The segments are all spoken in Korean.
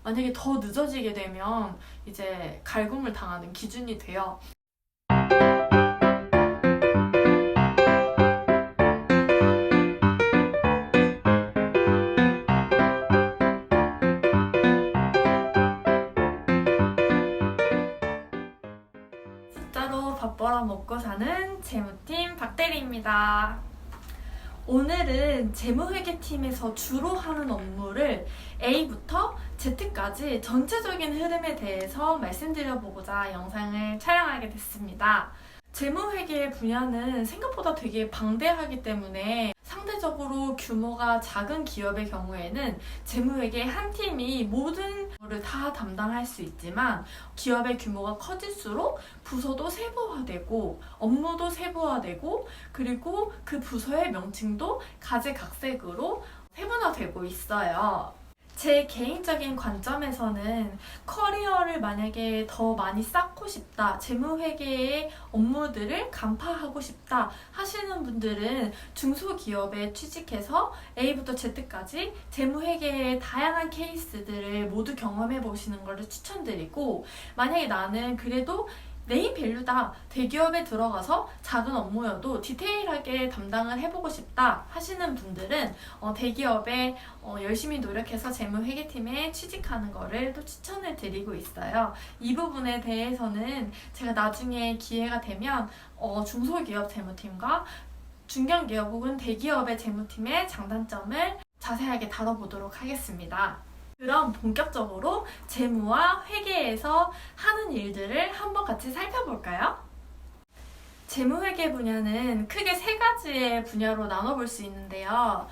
만약에 더 늦어지게 되면 이제 갈굼을 당하는 기준이 돼요. 숫자로 밥 벌어 먹고 사는 재무팀 박대리입니다. 오늘은 재무회계팀에서 주로 하는 업무를 A부터 Z까지 전체적인 흐름에 대해서 말씀드려보고자 영상을 촬영하게 됐습니다. 재무회계 분야는 생각보다 되게 방대하기 때문에 상대적으로 규모가 작은 기업의 경우에는 재무회계 한 팀이 모든 거를 다 담당할 수 있지만 기업의 규모가 커질수록 부서도 세부화되고 업무도 세부화되고 그리고 그 부서의 명칭도 가지각색으로 세분화되고 있어요. 제 개인적인 관점에서는 커리어를 만약에 더 많이 쌓고 싶다, 재무회계의 업무들을 간파하고 싶다 하시는 분들은 중소기업에 취직해서 A부터 Z까지 재무회계의 다양한 케이스들을 모두 경험해 보시는 것을 추천드리고, 만약에 나는 그래도 네임밸류다, 대기업에 들어가서 작은 업무여도 디테일하게 담당을 해보고 싶다 하시는 분들은 대기업에 열심히 노력해서 재무회계팀에 취직하는 거를 또 추천을 드리고 있어요. 이 부분에 대해서는 제가 나중에 기회가 되면 중소기업 재무팀과 중견기업 혹은 대기업의 재무팀의 장단점을 자세하게 다뤄보도록 하겠습니다. 그럼 본격적으로 재무와 회계에서 하는 일들을 한번 같이 살펴볼까요? 재무회계 분야는 크게 세 가지의 분야로 나눠볼 수 있는데요.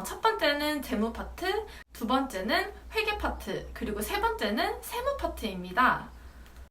첫 번째는 재무 파트, 두 번째는 회계 파트, 그리고 세 번째는 세무 파트입니다.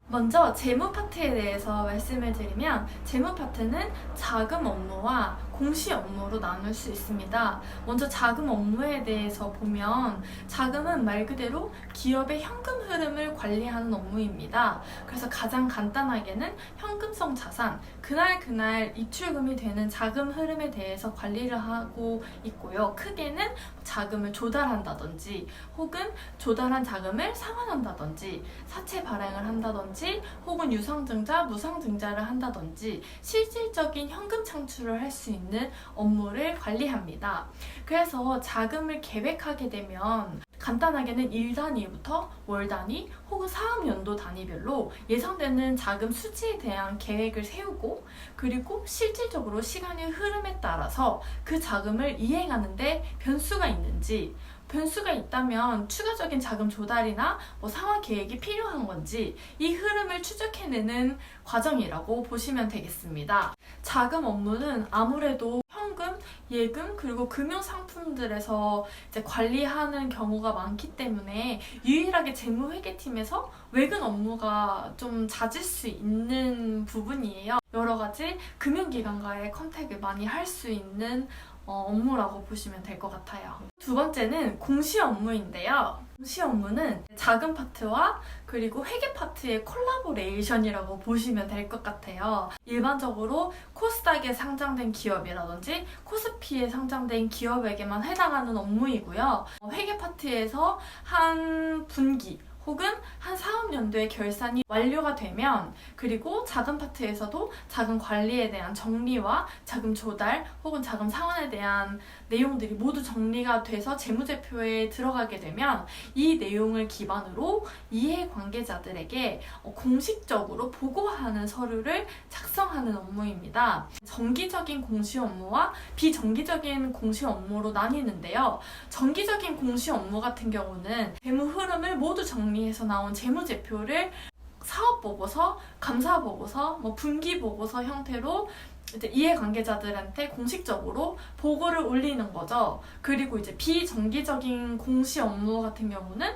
먼저 재무 파트에 대해서 말씀을 드리면, 재무 파트는 자금 업무와 공시 업무로 나눌 수 있습니다. 먼저 자금 업무에 대해서 보면, 자금은 말 그대로 기업의 현금 흐름을 관리하는 업무입니다. 그래서 가장 간단하게는 현금성 자산, 그날 입출금이 되는 자금 흐름에 대해서 관리를 하고 있고요. 크게는 자금을 조달한다든지 혹은 조달한 자금을 상환한다든지 사채 발행을 한다든지 혹은 유상증자, 무상증자를 한다든지 실질적인 현금 창출을 할 수 있는 업무를 관리합니다. 그래서 자금을 계획하게 되면 간단하게는 일 단위부터 월 단위 혹은 사업연도 단위별로 예상되는 자금 수지에 대한 계획을 세우고, 그리고 실질적으로 시간의 흐름에 따라서 그 자금을 이행하는데 변수가 있는지, 변수가 있다면 추가적인 자금 조달이나 상환 계획이 필요한 건지 이 흐름을 추적해내는 과정이라고 보시면 되겠습니다. 자금 업무는 아무래도 현금, 예금, 그리고 금융 상품들에서 이제 관리하는 경우가 많기 때문에 유일하게 재무회계팀에서 외근 업무가 좀 잦을 수 있는 부분이에요. 여러 가지 금융기관과의 컨택을 많이 할 수 있는 업무라고 보시면 될 것 같아요. 두 번째는 공시 업무인데요. 공시 업무는 자금 파트와 그리고 회계 파트의 콜라보레이션이라고 보시면 될 것 같아요. 일반적으로 코스닥에 상장된 기업이라든지 코스피에 상장된 기업에게만 해당하는 업무이고요. 회계 파트에서 한 분기 혹은 한 사업연도의 결산이 완료가 되면, 그리고 자금 파트에서도 자금 관리에 대한 정리와 자금 조달 혹은 자금 상환에 대한 내용들이 모두 정리가 돼서 재무제표에 들어가게 되면 이 내용을 기반으로 이해관계자들에게 공식적으로 보고하는 서류를 작성하는 업무입니다. 정기적인 공시 업무와 비정기적인 공시 업무로 나뉘는데요. 정기적인 공시 업무 같은 경우는 재무 흐름을 모두 정리해서 나온 재무제표를 사업보고서, 감사보고서, 분기보고서 형태로 이제 이해관계자들한테 공식적으로 보고를 올리는 거죠. 그리고 이제 비정기적인 공시 업무 같은 경우는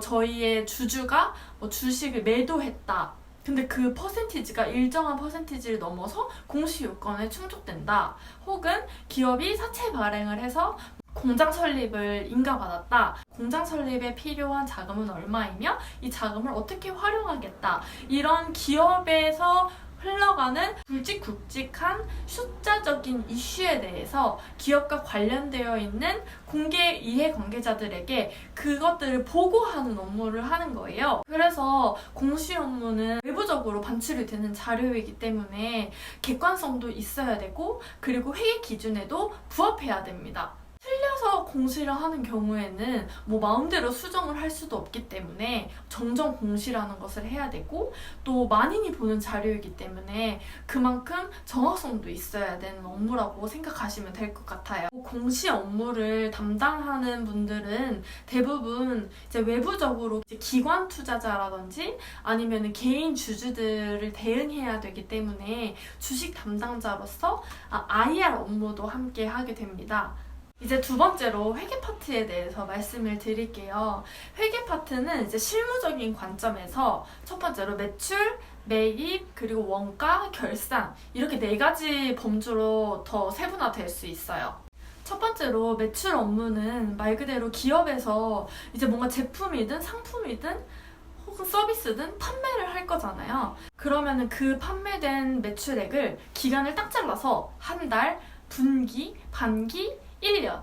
저희의 주주가 주식을 매도했다, 근데 그 퍼센티지가 일정한 퍼센티지를 넘어서 공시 요건에 충족된다, 혹은 기업이 사채 발행을 해서 공장 설립을 인가받았다, 공장 설립에 필요한 자금은 얼마이며 이 자금을 어떻게 활용하겠다, 이런 기업에서 흘러가는 굵직굵직한 숫자적인 이슈에 대해서 기업과 관련되어 있는 공개 이해관계자들에게 그것들을 보고하는 업무를 하는 거예요. 그래서 공시 업무는 외부적으로 반출이 되는 자료이기 때문에 객관성도 있어야 되고 그리고 회계 기준에도 부합해야 됩니다. 틀려서 공시를 하는 경우에는 뭐 마음대로 수정을 할 수도 없기 때문에 정정 공시라는 것을 해야 되고 또 만인이 보는 자료이기 때문에 그만큼 정확성도 있어야 되는 업무라고 생각하시면 될 것 같아요. 공시 업무를 담당하는 분들은 대부분 이제 외부적으로 이제 기관 투자자라든지 아니면 개인 주주들을 대응해야 되기 때문에 주식 담당자로서 IR 업무도 함께 하게 됩니다. 이제 두 번째로 회계 파트에 대해서 말씀을 드릴게요. 회계 파트는 이제 실무적인 관점에서 첫 번째로 매출, 매입, 그리고 원가, 결산 이렇게 네 가지 범주로 더 세분화될 수 있어요. 첫 번째로 매출 업무는 말 그대로 기업에서 이제 뭔가 제품이든 상품이든 혹은 서비스든 판매를 할 거잖아요. 그러면은 그 판매된 매출액을 기간을 딱 잘라서 한 달, 분기, 반기, 1년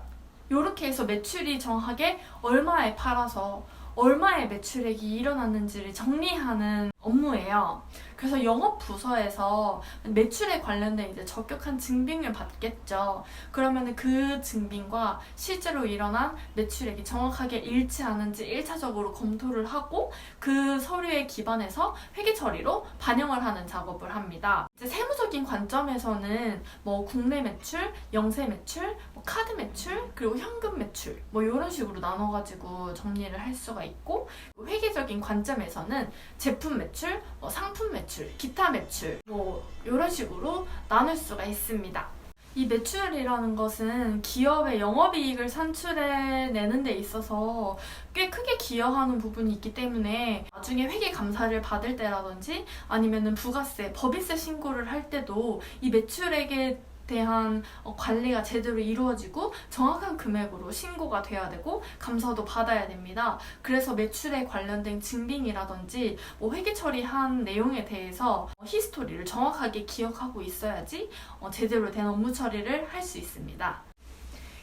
이렇게 해서 매출이 정확하게 얼마에 팔아서 얼마의 매출액이 일어났는지를 정리하는 업무예요. 그래서 영업부서에서 매출에 관련된 이제 적격한 증빙을 받겠죠. 그러면 그 증빙과 실제로 일어난 매출액이 정확하게 일치하는지 1차적으로 검토를 하고 그 서류에 기반해서 회계 처리로 반영을 하는 작업을 합니다. 이제 세무적인 관점에서는 뭐 국내 매출, 영세 매출, 뭐 카드 매출, 그리고 현금 매출 뭐 이런 식으로 나눠가지고 정리를 할 수가 있고 회계적인 관점에서는 제품 매출, 뭐 상품 매출, 기타 매출 뭐 이런 식으로 나눌 수가 있습니다. 이 매출이라는 것은 기업의 영업이익을 산출해내는 데 있어서 꽤 크게 기여하는 부분이 있기 때문에 나중에 회계 감사를 받을 때라든지 아니면 부가세, 법인세 신고를 할 때도 이 매출액에 대한 관리가 제대로 이루어지고 정확한 금액으로 신고가 돼야 되고 감사도 받아야 됩니다. 그래서 매출에 관련된 증빙이라든지 뭐 회계 처리한 내용에 대해서 히스토리를 정확하게 기억하고 있어야지 제대로 된 업무 처리를 할 수 있습니다.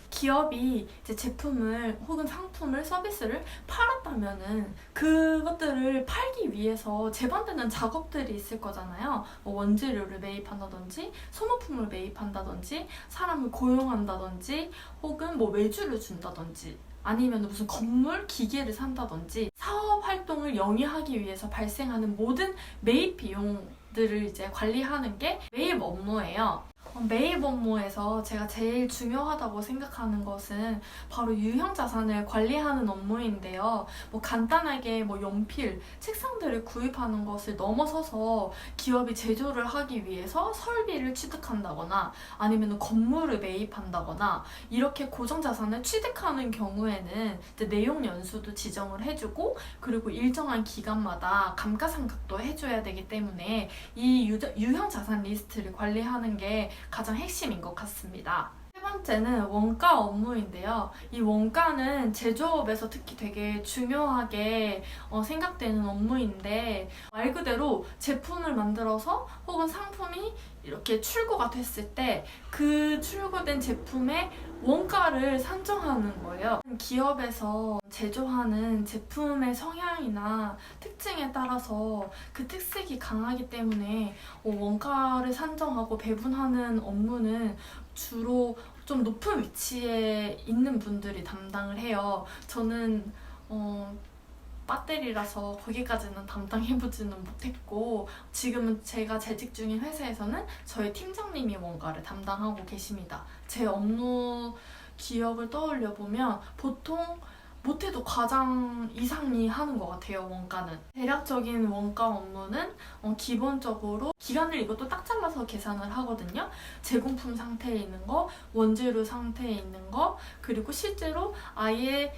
기업이 이제 제품을 혹은 상품을 서비스를 팔았다면은 그것들을 팔기 위해서 제반되는 작업들이 있을 거잖아요. 뭐 원재료를 매입한다든지 소모품을 매입한다든지 사람을 고용한다든지 혹은 뭐 외주를 준다든지 아니면 무슨 건물, 기계를 산다든지 사업 활동을 영위하기 위해서 발생하는 모든 매입 비용들을 이제 관리하는 게 매입 업무예요. 매입 업무에서 제가 제일 중요하다고 생각하는 것은 바로 유형자산을 관리하는 업무인데요. 뭐 간단하게 뭐 연필, 책상들을 구입하는 것을 넘어서서 기업이 제조를 하기 위해서 설비를 취득한다거나 아니면 건물을 매입한다거나 이렇게 고정자산을 취득하는 경우에는 이제 내용 연수도 지정을 해주고 그리고 일정한 기간마다 감가상각도 해줘야 되기 때문에 이 유형자산 리스트를 관리하는 게 가장 핵심인 것 같습니다. 세 번째는 원가 업무인데요. 이 원가는 제조업에서 특히 되게 중요하게 생각되는 업무인데 말 그대로 제품을 만들어서 혹은 상품이 이렇게 출고가 됐을 때 그 출고된 제품의 원가를 산정하는 거예요. 기업에서 제조하는 제품의 성향이나 특징에 따라서 그 특색이 강하기 때문에 원가를 산정하고 배분하는 업무는 주로 좀 높은 위치에 있는 분들이 담당을 해요. 저는 배터리라서 거기까지는 담당해보지는 못했고 지금은 제가 재직 중인 회사에서는 저희 팀장님이 원가를 담당하고 계십니다. 제 업무 기억을 떠올려보면 보통 못해도 과장 이상이 하는 것 같아요, 원가는. 대략적인 원가 업무는 기본적으로 기간을 이것도 딱 잘라서 계산을 하거든요. 제공품 상태에 있는 거, 원재료 상태에 있는 거, 그리고 실제로 아예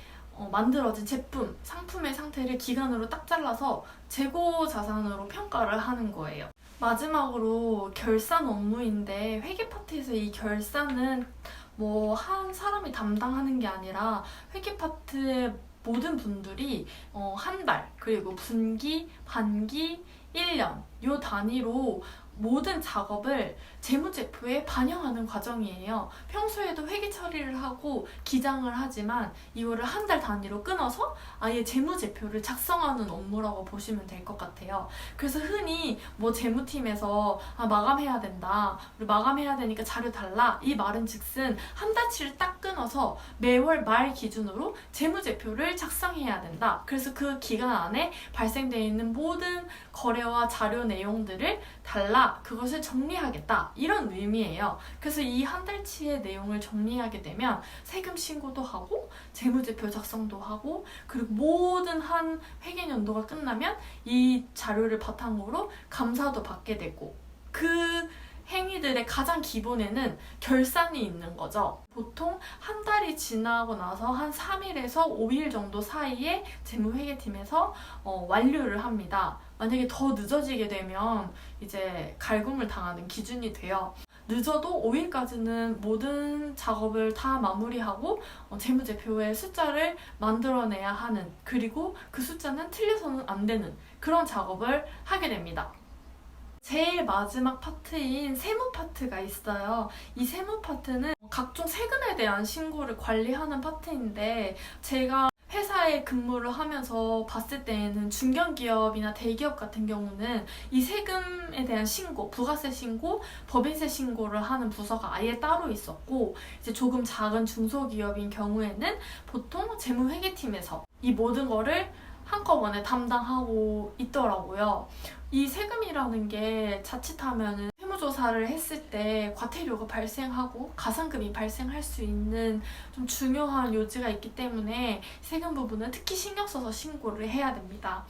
만들어진 제품, 상품의 상태를 기간으로 딱 잘라서 재고 자산으로 평가를 하는 거예요. 마지막으로 결산 업무인데 회계 파트에서 이 결산은 뭐 한 사람이 담당하는 게 아니라 회계 파트의 모든 분들이 한 달, 그리고 분기, 반기, 1년 요 단위로 모든 작업을 재무제표에 반영하는 과정이에요. 평소에도 회계 처리를 하고 기장을 하지만 이거를 한 달 단위로 끊어서 아예 재무제표를 작성하는 업무라고 보시면 될 것 같아요. 그래서 흔히 뭐 재무팀에서 마감해야 된다, 우리 마감해야 되니까 자료 달라, 이 말은 즉슨 한 달치를 딱 끊어서 매월 말 기준으로 재무제표를 작성해야 된다. 그래서 그 기간 안에 발생되어 있는 모든 거래와 자료 내용들을 달라, 그것을 정리하겠다, 이런 의미예요. 그래서 이 한 달치의 내용을 정리하게 되면 세금 신고도 하고 재무제표 작성도 하고, 그리고 모든 한 회계연도가 끝나면 이 자료를 바탕으로 감사도 받게 되고, 그 행위들의 가장 기본에는 결산이 있는 거죠. 보통 한 달이 지나고 나서 한 3일에서 5일 정도 사이에 재무회계팀에서 완료를 합니다. 만약에 더 늦어지게 되면 이제 갈굼을 당하는 기준이 돼요. 늦어도 5일까지는 모든 작업을 다 마무리하고 재무제표의 숫자를 만들어내야 하는, 그리고 그 숫자는 틀려서는 안 되는 그런 작업을 하게 됩니다. 제일 마지막 파트인 세무 파트가 있어요. 이 세무 파트는 각종 세금에 대한 신고를 관리하는 파트인데, 제가 회사에 근무를 하면서 봤을 때에는 중견기업이나 대기업 같은 경우는 이 세금에 대한 신고, 부가세 신고, 법인세 신고를 하는 부서가 아예 따로 있었고, 이제 조금 작은 중소기업인 경우에는 보통 재무회계팀에서 이 모든 거를 한꺼번에 담당하고 있더라고요. 이 세금이라는 게 자칫하면은 세무조사를 했을 때 과태료가 발생하고 가산금이 발생할 수 있는 좀 중요한 요지가 있기 때문에 세금 부분은 특히 신경 써서 신고를 해야 됩니다.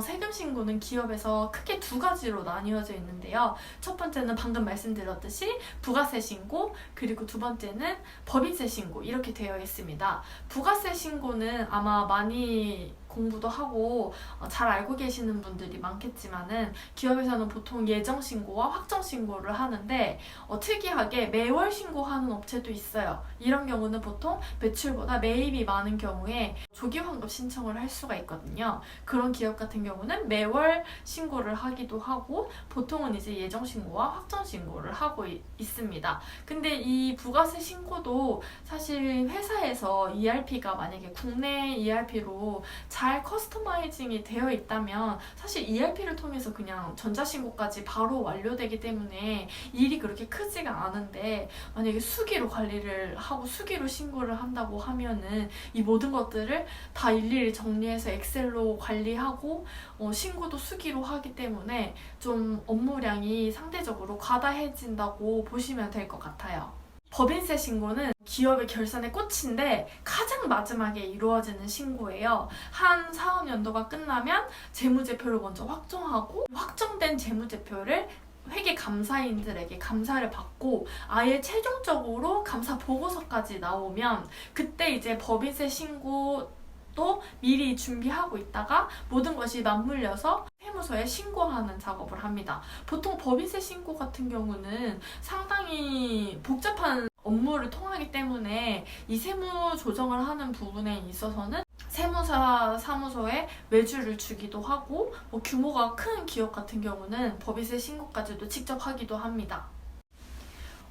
세금 신고는 기업에서 크게 두 가지로 나뉘어져 있는데요. 첫 번째는 방금 말씀드렸듯이 부가세 신고, 그리고 두 번째는 법인세 신고, 이렇게 되어 있습니다. 부가세 신고는 아마 많이 공부도 하고 잘 알고 계시는 분들이 많겠지만은, 기업에서는 보통 예정 신고와 확정 신고를 하는데 특이하게 매월 신고하는 업체도 있어요. 이런 경우는 보통 매출보다 매입이 많은 경우에 조기 환급 신청을 할 수가 있거든요. 그런 기업 같은 경우는 매월 신고를 하기도 하고, 보통은 이제 예정 신고와 확정 신고를 하고 있습니다. 근데 이 부가세 신고도 사실 회사에서 ERP가 만약에 국내 ERP로 잘 커스터마이징이 되어 있다면 사실 ERP를 통해서 그냥 전자신고까지 바로 완료되기 때문에 일이 그렇게 크지가 않은데, 만약에 수기로 관리를 하고 수기로 신고를 한다고 하면은 이 모든 것들을 다 일일이 정리해서 엑셀로 관리하고 신고도 수기로 하기 때문에 좀 업무량이 상대적으로 과다해진다고 보시면 될 것 같아요. 법인세 신고는 기업의 결산의 꽃인데 가장 마지막에 이루어지는 신고예요. 한 사업연도가 끝나면 재무제표를 먼저 확정하고, 확정된 재무제표를 회계 감사인들에게 감사를 받고 아예 최종적으로 감사 보고서까지 나오면, 그때 이제 법인세 신고도 미리 준비하고 있다가 모든 것이 맞물려서 세무서에 신고하는 작업을 합니다. 보통 법인세 신고 같은 경우는 상당히 복잡한 업무를 통하기 때문에 이 세무 조정을 하는 부분에 있어서는 세무사 사무소에 외주를 주기도 하고, 규모가 큰 기업 같은 경우는 법인세 신고까지도 직접 하기도 합니다.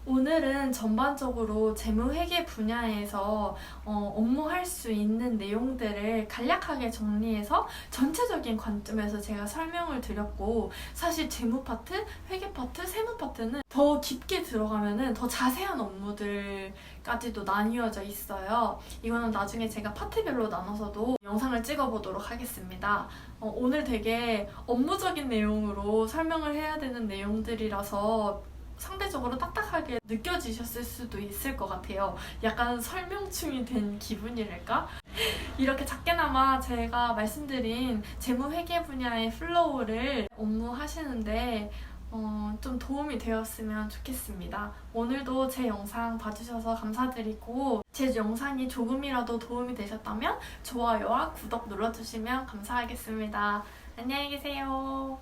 오늘은 전반적으로 재무회계 분야에서 업무할 수 있는 내용들을 간략하게 정리해서 전체적인 관점에서 제가 설명을 드렸고, 사실 재무 파트, 회계 파트, 세무 파트는 더 깊게 들어가면은 더 자세한 업무들까지도 나뉘어져 있어요. 이거는 나중에 제가 파트별로 나눠서도 영상을 찍어보도록 하겠습니다. 오늘 되게 업무적인 내용으로 설명을 해야 되는 내용들이라서 상대적으로 딱딱하게 느껴지셨을 수도 있을 것 같아요. 약간 설명충이 된 기분이랄까? 이렇게 작게나마 제가 말씀드린 재무회계 분야의 플로우를 업무하시는데 좀 도움이 되었으면 좋겠습니다. 오늘도 제 영상 봐주셔서 감사드리고, 제 영상이 조금이라도 도움이 되셨다면 좋아요와 구독 눌러주시면 감사하겠습니다. 안녕히 계세요.